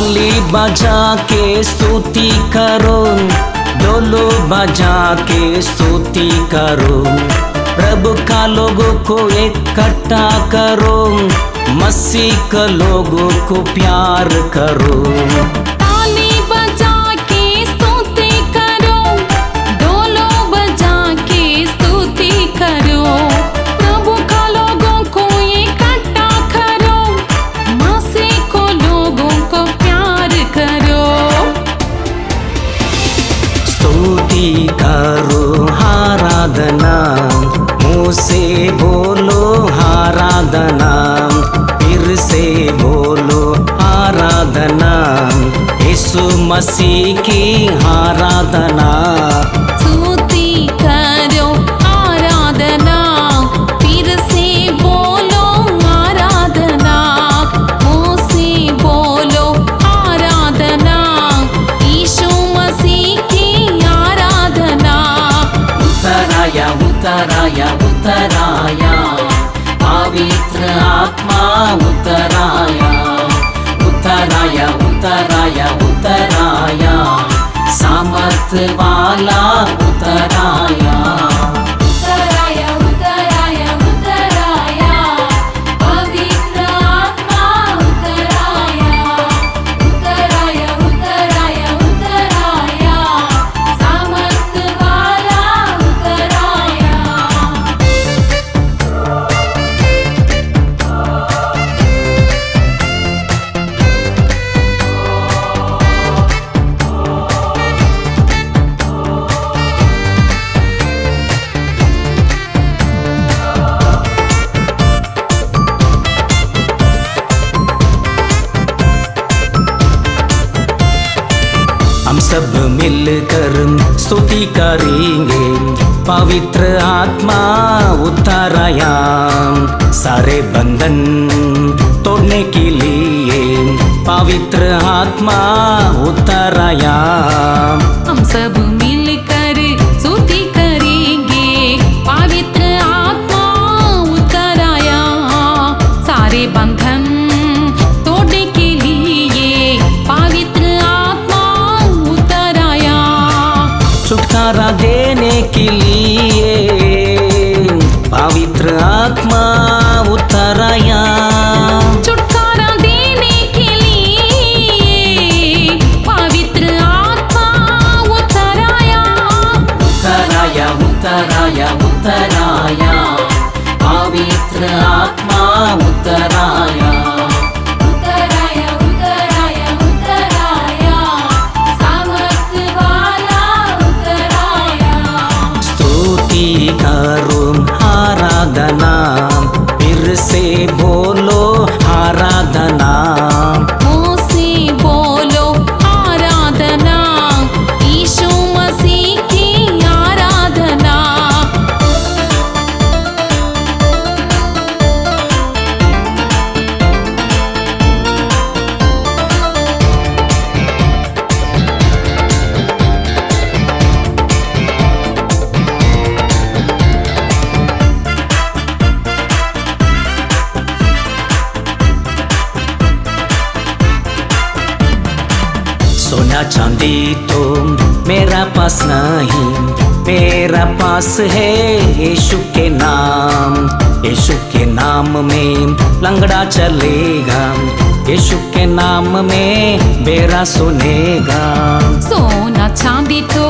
ताली बजा के स्तुति करो, ढोल बजा के स्तुति करो। प्रभु का लोगों को इकट्ठा करो, मसीह का लोगों को प्यार करो। ताली बजा के स्तुति करो, ढोल बजा के स्तुति करो। प्रभु का लोगों को इकट्ठा करो, मसीह को लोगों को प्यार करो। स्तुति करो आराधना, मुँह से बोलो आराधना, फिर से बोलो आराधना, यीशु मसीह की आराधना। स्तुति करो आराधना, फिर से बोलो आराधना, मुँह से बोलो आराधना, यीशु मसीह की आराधना। उत्तराया उत्तराया उत्तराया, पवित्र आत्मा उत्तराया। उत्तराया उत्तराया उत्तराया, सामर्थ वाला उत्तराया। उत्तराया उत्तराया उत्तराया, पवित्र आत्मा उत्तराया। उत्तराया उत्तराया उत्तराया, सामर्थ वाला उत्तराया। हम सब मिलकर स्तुति करेंगे, पवित्र आत्मा उतराया। सारे बंधन तोड़ने के लिए पवित्र आत्मा उतराया। हम सब मिलकर स्तुति करेंगे, पवित्र आत्मा उतराया। सारे बंधन तोड़ने के लिए पवित्र आत्मा उतराया। छुटकारा देने के लिए पवित्र आत्मा उतराया। छुटकारा देने के लिए पवित्र आत्मा उतराया। उत्तराया उत्तराया उत्तराया, पवित्र आत्मा उत्तराया। उत्तराया उत्तराया उत्तराया, सामर्थ वाला उत्तराया। स्तुति करो आराधना, फिर से बोलो आराधना। मुँह से बोलो आराधना, यीशु मसीह की आराधना। सोना चांदी तो मेरा पास नहीं, मेरा पास है यीशु के नाम। यीशु के नाम में लंगड़ा चलेगा, यीशु के नाम में बेरा सुनेगा। सोना चांदी तो